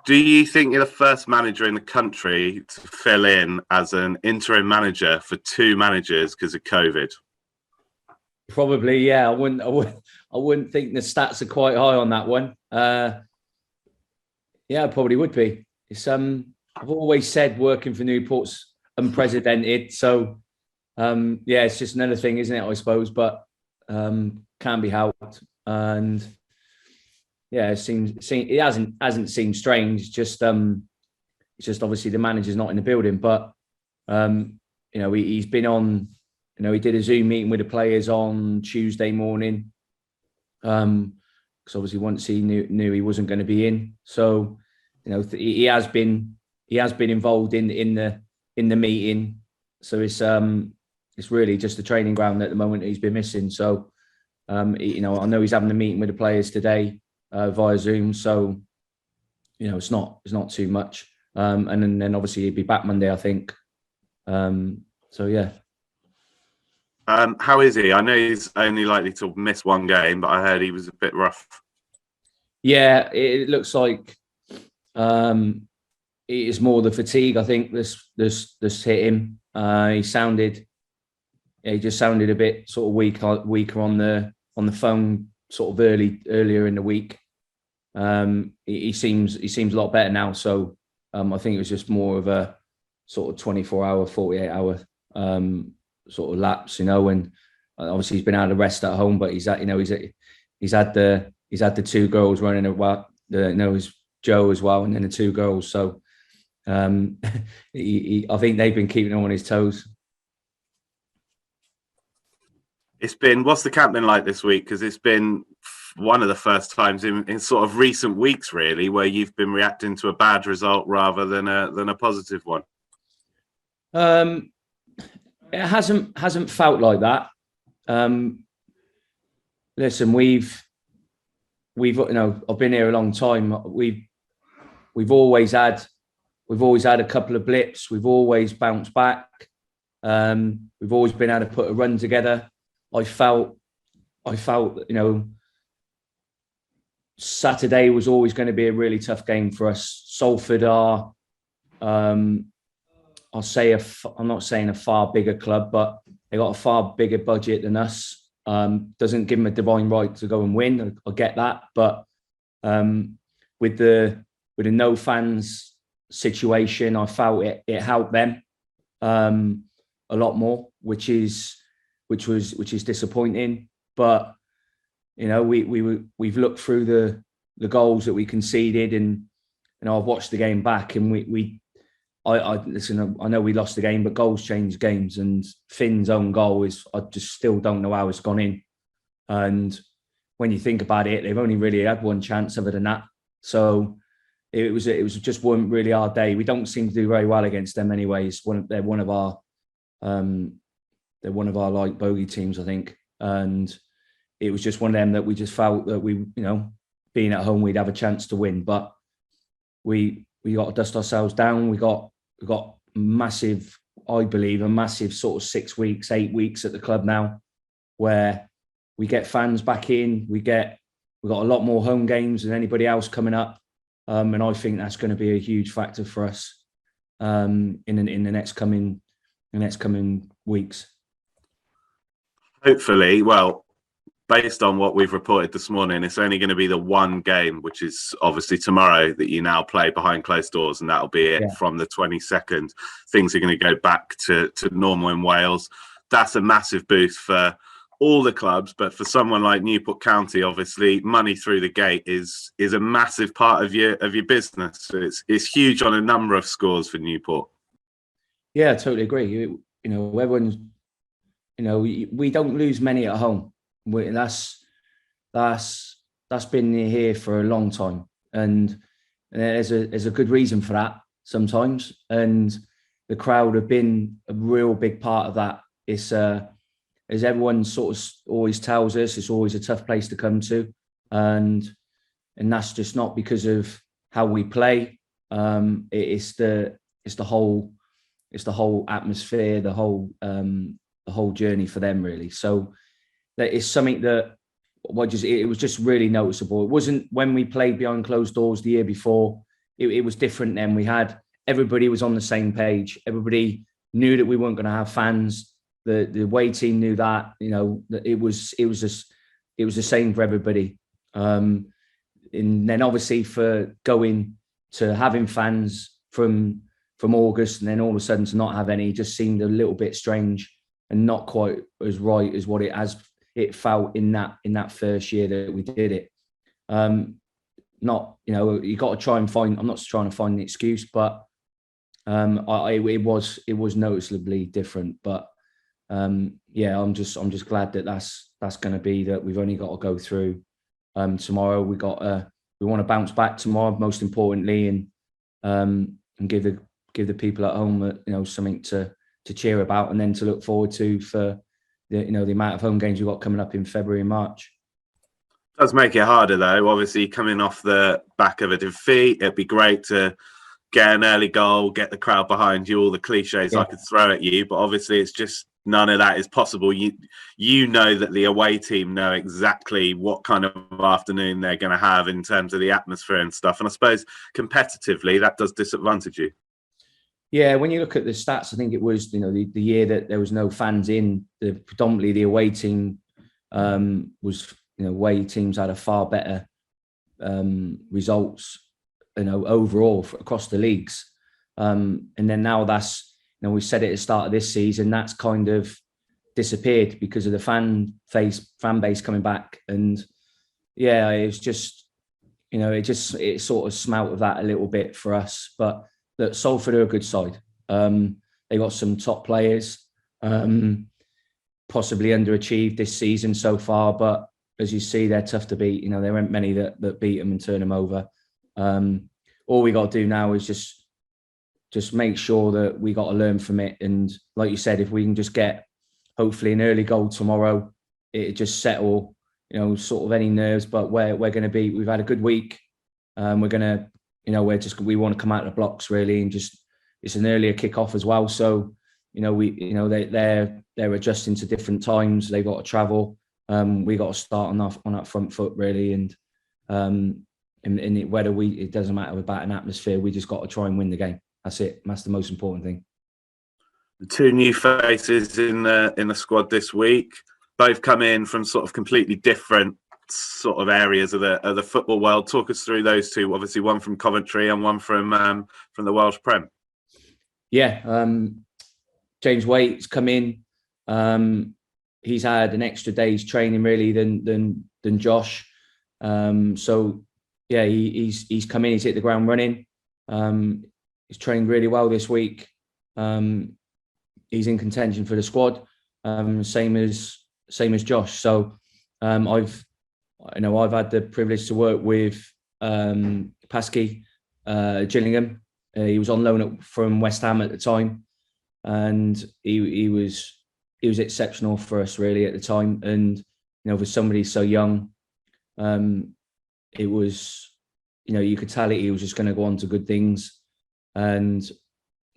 Do you think you're the first manager in the country to fill in as an interim manager for two managers because of COVID? Probably, yeah. I wouldn't think the stats are quite high on that one. Yeah, I probably would be. It's I've always said working for Newport's unprecedented. So yeah, it's just another thing, isn't it? I suppose, but can be helped. And yeah, it hasn't seemed strange. It's just obviously the manager's not in the building, but he's been on. He did a Zoom meeting with the players on Tuesday morning, because obviously once he knew he wasn't going to be in, so he has been involved in the meeting. So it's really just the training ground at the moment he's been missing. So I know he's having a meeting with the players today via Zoom. So it's not too much. And then obviously he'd be back Monday, I think. So yeah. How is he? I know he's only likely to miss one game, but I heard he was a bit rough. Yeah, it looks like it is more the fatigue. I think this hit him. He just sounded a bit sort of weaker on the phone, sort of earlier in the week. He seems a lot better now. So I think it was just more of a sort of 24-hour, 48-hour sort of lapse, and obviously he's been out of rest at home, but he's had the two girls running his Joe as well, and then the two girls. So I think they've been keeping him on his toes. What's the camp been like this week? Because it's been one of the first times in sort of recent weeks, really, where you've been reacting to a bad result rather than a positive one. It hasn't felt like that. Listen, we've I've been here a long time. We've always had a couple of blips. We've always bounced back. We've always been able to put a run together. I felt Saturday was always going to be a really tough game for us. Salford are, I'm not saying a far bigger club, but they got a far bigger budget than us. Doesn't give them a divine right to go and win. I get that, but with the no fans situation, I felt it helped them a lot more, which is disappointing. But we've looked through the goals that we conceded, and I've watched the game back, and listen, I know we lost the game, but goals change games, and Finn's own goal I just still don't know how it's gone in. And when you think about it, they've only really had one chance other than that. So it was just one really hard day. We don't seem to do very well against them anyways. They're one of our like bogey teams, I think. And it was just one of them that we just felt that we, being at home, we'd have a chance to win. But we got to dust ourselves down. We got massive, I believe, a massive sort of 6 weeks, 8 weeks at the club now, where we get fans back in. We've got a lot more home games than anybody else coming up, and I think that's going to be a huge factor for us in the next coming weeks. Hopefully, well, based on what we've reported this morning, it's only going to be the one game, which is obviously tomorrow, that you now play behind closed doors, and that'll be it from the 22nd. Things are going to go back to normal in Wales. That's a massive boost for all the clubs, but for someone like Newport County, obviously, money through the gate is a massive part of your business. So it's huge on a number of scores for Newport. Yeah, I totally agree. Everyone's, we don't lose many at home. That's been here for a long time, and there's a good reason for that sometimes. And the crowd have been a real big part of that. It's as everyone sort of always tells us, it's always a tough place to come to, and that's just not because of how we play. It's the whole atmosphere, the whole journey for them, really. So that is something that it was just really noticeable. It wasn't when we played behind closed doors the year before. it was different then. Everybody was on the same page. Everybody knew that we weren't going to have fans. The away team knew that. That it was the same for everybody. And then obviously for going to having fans from August, and then all of a sudden to not have any, just seemed a little bit strange and not quite as right as what it felt in that first year that we did it. You got to try and find. I'm not trying to find an excuse, but it was noticeably different. But I'm just glad that that's going to be that. We've only got to go through tomorrow. We want to bounce back tomorrow, most importantly, and give the people at home something to cheer about, and then to look forward to for the amount of home games we've got coming up in February and March. It does make it harder though. Obviously, coming off the back of a defeat, it'd be great to get an early goal, get the crowd behind you, all the cliches I could throw at you, but obviously it's just none of that is possible. You know that the away team know exactly what kind of afternoon they're going to have in terms of the atmosphere and stuff. And I suppose competitively that does disadvantage you. Yeah, when you look at the stats, I think it was the year that there was no fans in. Predominantly the away team was away teams had a far better results overall across the leagues. And then now that's we said at the start of this season, that's kind of disappeared because of the fan base coming back. And yeah, it's just it sort of smelt of that a little bit for us. But look, Salford are a good side. They got some top players, possibly underachieved this season so far, but as you see, they're tough to beat. There aren't many that beat them and turn them over. All we got to do now is just make sure that we got to learn from it. And like you said, if we can just get hopefully an early goal tomorrow, it just settle, sort of any nerves. But we're going to be. We've had a good week. We're going to, we want to come out of the blocks really, and just it's an earlier kick-off as well. So they're adjusting to different times. They've got to travel. We got to start on that front foot really, and whether it doesn't matter about an atmosphere. We just got to try and win the game. That's it. That's the most important thing. The two new faces in the squad this week, both come in from sort of completely different sort of areas of the football world. Talk us through those two. Obviously, one from Coventry and one from the Welsh Prem. Yeah, James Waite's come in. He's had an extra day's training really than Josh. So yeah, he's come in. He's hit the ground running. He's trained really well this week. He's in contention for the squad, same as Josh. So I've had the privilege to work with Pasky Gillingham. He was on loan from West Ham at the time, and he was exceptional for us really at the time. And for somebody so young, it was you could tell he was just going to go on to good things. And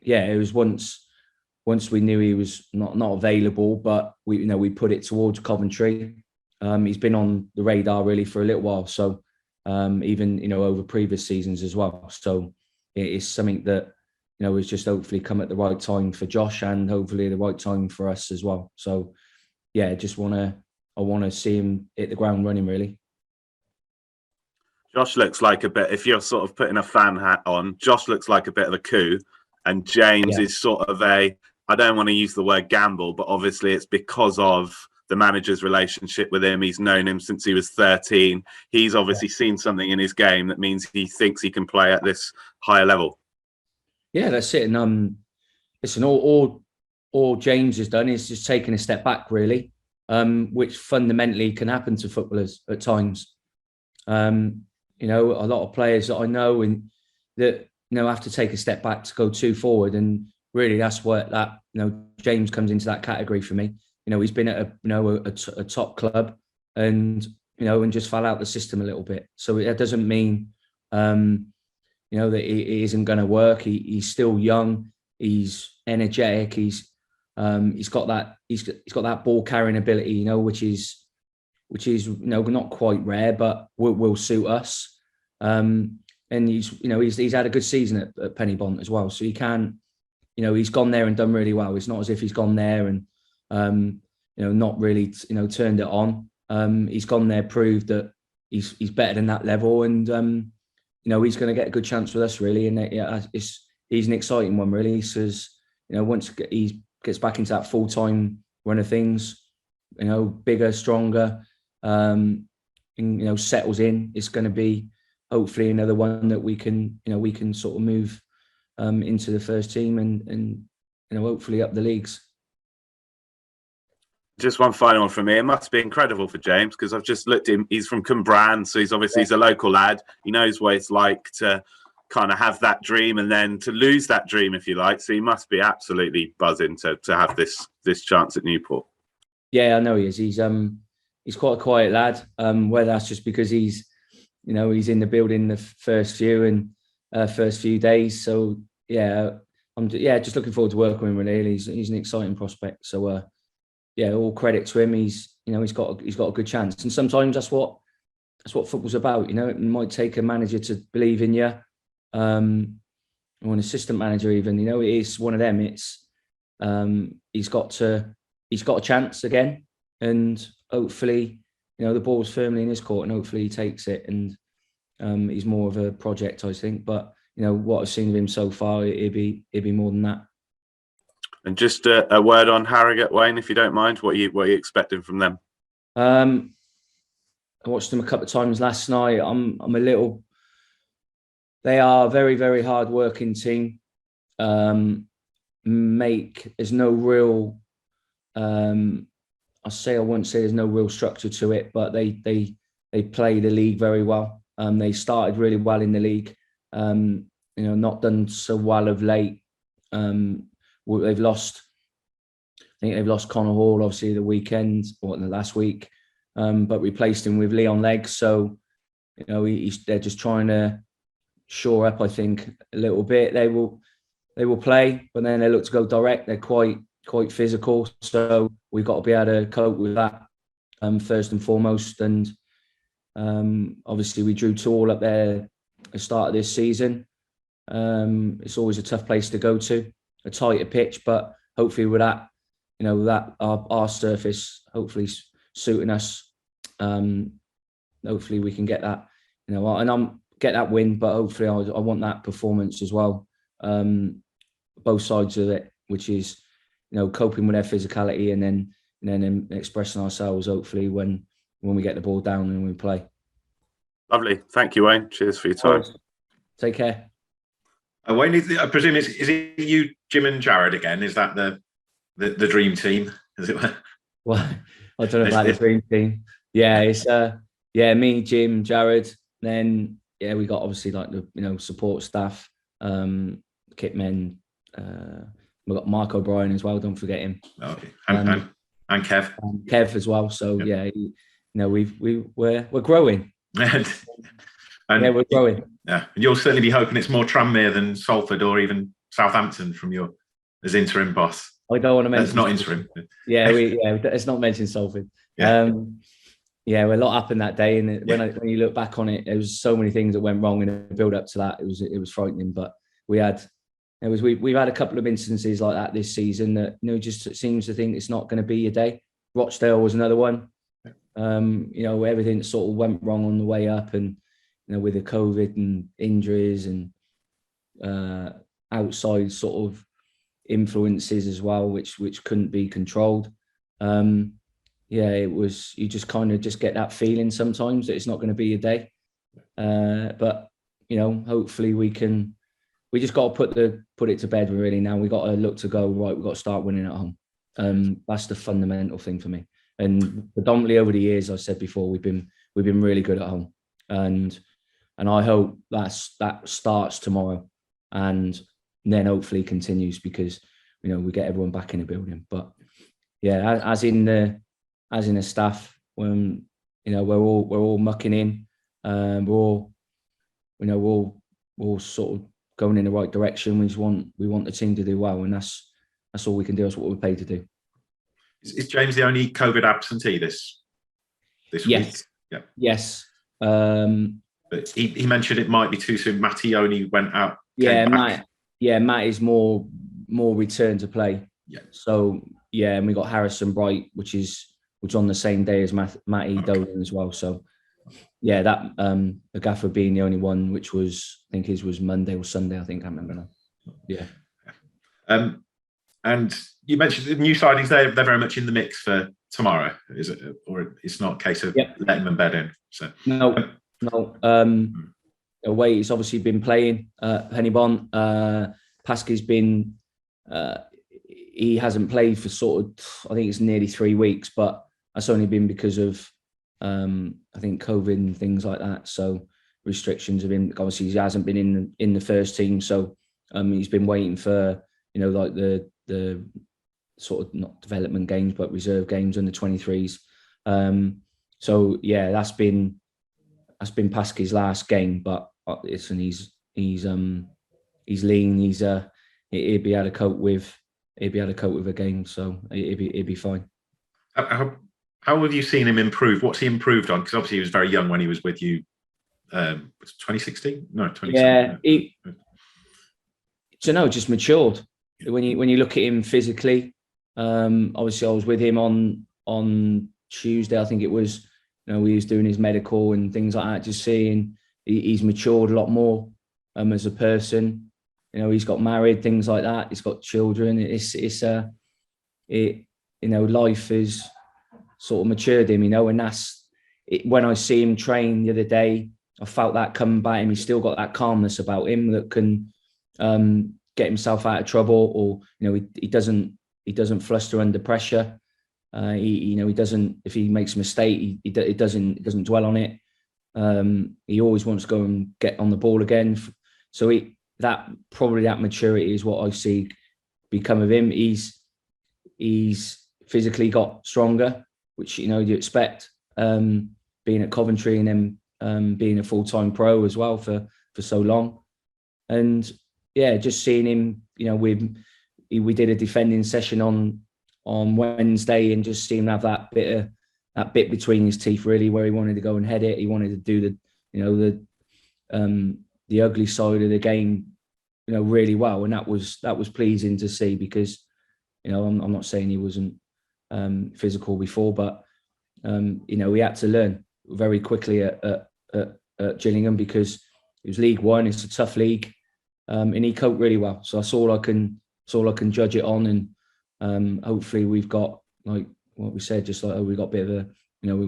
yeah, it was once we knew he was not available, but we put it towards Coventry. He's been on the radar really for a little while, so even over previous seasons as well. So it is something that has just hopefully come at the right time for Josh, and hopefully the right time for us as well. So yeah, I want to see him hit the ground running really. Josh looks like a bit, if you're sort of putting a fan hat on, Josh looks like a bit of a coup, and James is sort of I don't want to use the word gamble, but obviously it's because of the manager's relationship with him. He's known him since he was 13. He's obviously seen something in his game that means he thinks he can play at this higher level. Yeah, that's it. And listen, all James has done is just taken a step back really, which fundamentally can happen to footballers at times. A lot of players that I know and that have to take a step back to go too forward, and really that's what James comes into that category for me. He's been at a top club, and and just fell out the system a little bit. So that doesn't mean that it isn't going to work. He's still young. He's energetic. He's got that ball carrying ability, which is not quite rare, but will suit us. and he's had a good season at Pennybont as well. So he can't, he's gone there and done really well. It's not as if he's gone there and not really turned it on. He's gone there, proved that he's better than that level, and he's going to get a good chance with us really. And he's an exciting one really. He says once he gets back into that full-time run of things, bigger, stronger, and settles in, it's going to be hopefully another one that we can sort of move into the first team and hopefully up the leagues. Just one final one from me. It must be incredible for James, because I've just looked at him. He's from Cwmbran, so he's a local lad. He knows what it's like to kind of have that dream and then to lose that dream, if you like. So he must be absolutely buzzing to have this chance at Newport. Yeah, I know he is. He's quite a quiet lad. Whether that's just because he's in the building the first few days. So I'm just looking forward to working with him. Really, he's an exciting prospect. So all credit to him. He's got a good chance. And sometimes that's what football's about. It might take a manager to believe in you, or an assistant manager even. It is one of them. It's he's got a chance again, and hopefully the ball's firmly in his court, and hopefully he takes it. And he's more of a project, I think. But what I've seen of him so far, it'd be more than that. And just a word on Harrogate, Wayne, if you don't mind. What are you expecting from them? I watched them a couple of times last night. They are a very, very hard working team. There's no real. I wouldn't say there's no real structure to it, but they play the league very well. They started really well in the league. Not done so well of late. They've lost. I think they've lost Connor Hall, obviously, the weekend or the last week, but replaced him with Leon Leggs. So, they're just trying to shore up, I think, a little bit. They will play, but then they look to go direct. They're quite physical, so we've got to be able to cope with that first and foremost. And obviously, we drew 2-2 up there at the start of this season. It's always a tough place to go to. A tighter pitch, but hopefully with that, that our surface hopefully suiting us, hopefully we can get that, and get that win. But hopefully I want that performance as well, both sides of it, which is coping with their physicality and then expressing ourselves hopefully when we get the ball down and we play. Lovely, thank you, Wayne. Cheers for your time. Take care. Wayne, I presume is it you, Jim and Jared again? Is that the dream team? Is it? Well, I don't know about the dream team. Yeah, it's me, Jim, Jared. Then we got obviously like the support staff, kit men. We've got Mark O'Brien as well. Don't forget him. Okay, and Kev. Kev as well. So we're growing. And we're growing. Yeah, and you'll certainly be hoping it's more Tranmere than Salford or even Southampton from as interim boss. I don't want to mention. It's not interim. It's not mentioned Salford. Yeah. We're a lot happened that day, and when you look back on it, there was so many things that went wrong in the build up to that. It was frightening, but we've had a couple of instances like that this season that just seems to think it's not going to be your day. Rochdale was another one. Everything sort of went wrong on the way up, and with the COVID and injuries and outside sort of influences as well, which couldn't be controlled. It was, you just kind of just get that feeling sometimes that it's not going to be your day. But hopefully we just got to put it to bed really now. We got to look to go right. We've got to start winning at home. That's the fundamental thing for me. And predominantly over the years, I said before, we've been really good at home, and I hope that starts tomorrow, and then hopefully continues because we get everyone back in the building. But as in the staff, when we're all mucking in, we're all sort of going in the right direction. We want the team to do well, and that's all we can do. That's what we're paid to do. Is James the only COVID absentee this week? Yeah. Yes. But he mentioned it might be too soon. Matty only went out. Yeah, Matt. Yeah, Matt is more return to play. Yeah. So yeah, and we got Harrison Bright, which on the same day as Matty Dolan as well. So yeah, that the gaffer being the only one, which was, I think his was Monday or Sunday. I think I remember now. Yeah. And you mentioned the new signings. They're very much in the mix for tomorrow. Is it, or it's not a case of letting them bed in? So no. Away, he's obviously been playing. Hennibon, Pasky's been. He hasn't played for sort of, I think it's nearly 3 weeks, but that's only been because of, I think, COVID and things like that. So restrictions have been, obviously he hasn't been in the first team. So he's been waiting for, like the sort of not development games, but reserve games under 23s. So yeah, that's been Pasky's last game, but he's lean. He'd be able to cope with a game, so he'd be fine. How have you seen him improve? What's he improved on? Because obviously he was very young when he was with you. Was it 2016? No, 2016. Yeah, just matured. When you look at him physically, obviously I was with him on Tuesday, I think it was. He was doing his medical and things like that. Just seeing he's matured a lot more as a person. He's got married, things like that. He's got children. Life has sort of matured him, and that's it. When I see him train the other day, I felt that coming back him. He's still got that calmness about him that can get himself out of trouble, or he doesn't fluster under pressure. He doesn't. If he makes a mistake, he doesn't dwell on it. He always wants to go and get on the ball again. So that maturity is what I see become of him. He's physically got stronger, which you expect. Being at Coventry and then being a full-time pro as well for so long, and yeah, just seeing him. We did a defending session on Wednesday, and just seeing him have that bit between his teeth, really, where he wanted to go and head it. He wanted to do the ugly side of the game, really well, and that was pleasing to see, because I'm not saying he wasn't physical before, but he had to learn very quickly at Gillingham, because it was League One. It's a tough league, and he coped really well. So that's all I can judge it on, and hopefully we've got, like what we said, just like we've got a bit of a,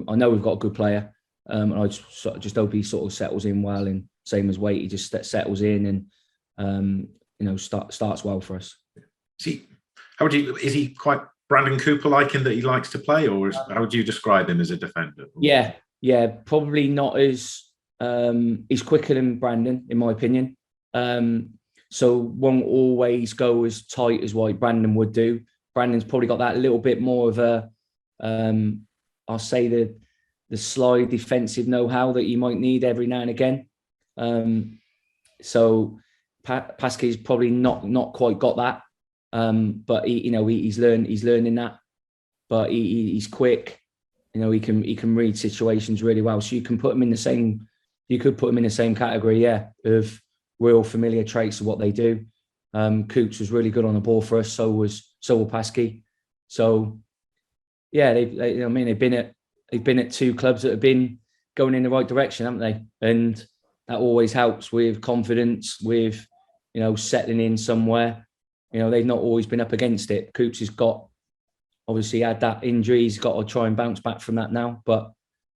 I know we've got a good player, and I just hope he sort of settles in well, and same as Waite, he just settles in and starts well for us. Is he quite Brandon Cooper like in that he likes to play, or how would you describe him as a defender? Yeah, probably not as he's quicker than Brandon, in my opinion. So won't always go as tight as what Brandon would do. Brandon's probably got that little bit more of a, I'll say the slide defensive know-how that you might need every now and again. So Pasky's probably not quite got that, but he's learning that. But he's quick. He can read situations really well. So you can put him in the same. You could put him in the same category, of real familiar traits of what they do. Coops was really good on the ball for us. So will Pasky. So yeah, they've been at 2 clubs that have been going in the right direction, haven't they? And that always helps with confidence, with settling in somewhere. They've not always been up against it. Coops has obviously had that injury. He's got to try and bounce back from that now. But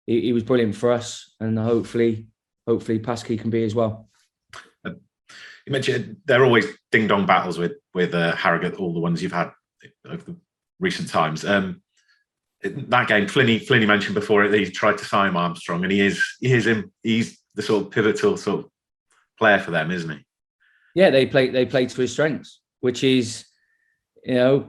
he was brilliant for us, and hopefully Pasky can be as well. You mentioned there are always ding-dong battles with Harrogate, all the ones you've had over the recent times. That game, Flinney mentioned before that he tried to sign Armstrong, and he's the sort of pivotal sort of player for them, isn't he? Yeah, they play to his strengths, which is, I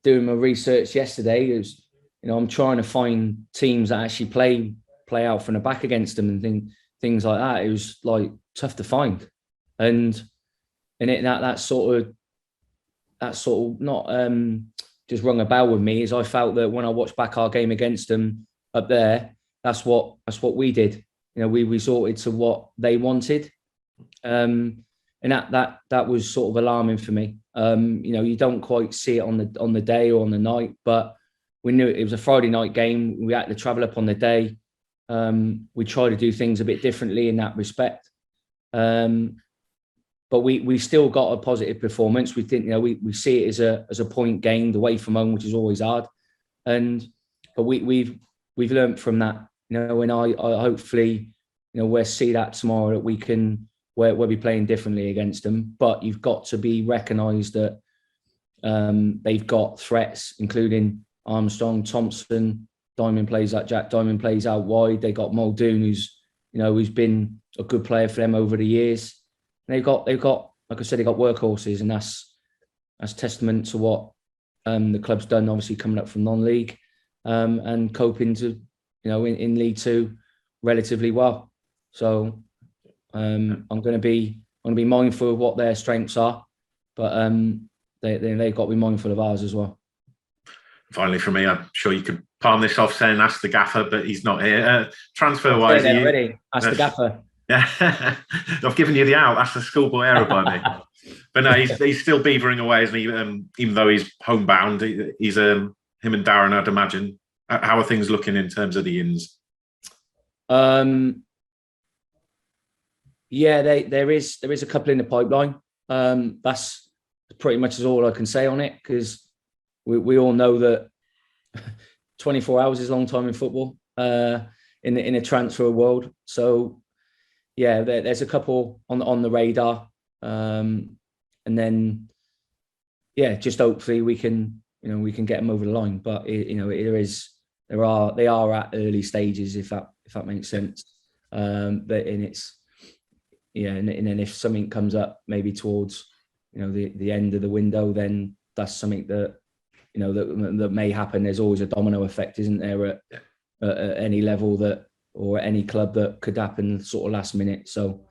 doing my research yesterday. It was, I'm trying to find teams that actually play out from the back against them and things like that. It was like tough to find, and that sort of not just rung a bell with me, as I felt that when I watched back our game against them up there, that's what we did. we resorted to what they wanted. And that was sort of alarming for me. You don't quite see it on the day or on the night, but we knew it was a Friday night game. We had to travel up on the day. We try to do things a bit differently in that respect. But we still got a positive performance. We think, we see it as a point gained away from home, which is always hard. But we've learned from that, and I hopefully, we'll see that tomorrow, that we'll be playing differently against them. But you've got to be recognised that they've got threats, including Armstrong, Thompson. Diamond plays like Jack Diamond plays out wide. They got Muldoon, who's been a good player for them over the years. And they've got, like I said, they've got workhorses, and that's testament to what the club's done. Obviously, coming up from non-league and coping to, in League Two relatively well. So I'm going to be mindful of what their strengths are, but they've got to be mindful of ours as well. Finally, for me, I'm sure you could palm this off saying ask the gaffer, but he's not here. Transfer-wise, already ask the gaffer. Yeah, I've given you the out. That's a schoolboy error by me. But no, he's still beavering away, isn't he? Even though he's homebound, he's him and Darren, I'd imagine. How are things looking in terms of the ins? Yeah, there is a couple in the pipeline. That's pretty much all I can say on it, because we all know that 24 hours is a long time in football, in a transfer world. So yeah, there's a couple on the radar, and then just hopefully we can get them over the line. But they are at early stages, if that makes sense. And then if something comes up maybe towards the end of the window, then that's something that that may happen. There's always a domino effect, isn't there, at any level or any club, that could happen sort of last minute. So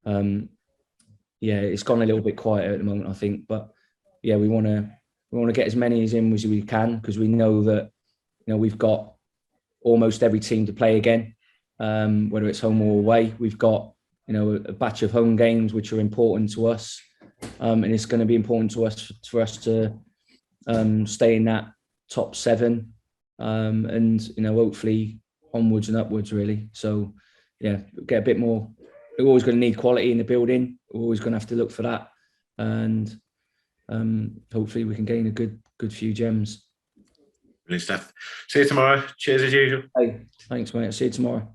it's gone a little bit quieter at the moment, I think. But we want to get as many in as we can, because we know that we've got almost every team to play again, whether it's home or away. We've got a batch of home games which are important to us, and it's going to be important to us for us to stay in that top 7, and hopefully onwards and upwards, really. So get a bit more. We're always going to need quality in the building. We're always going to have to look for that, and hopefully we can gain a good few gems. Brilliant stuff. See you tomorrow. Cheers as usual. Hey, thanks, mate. I'll see you tomorrow.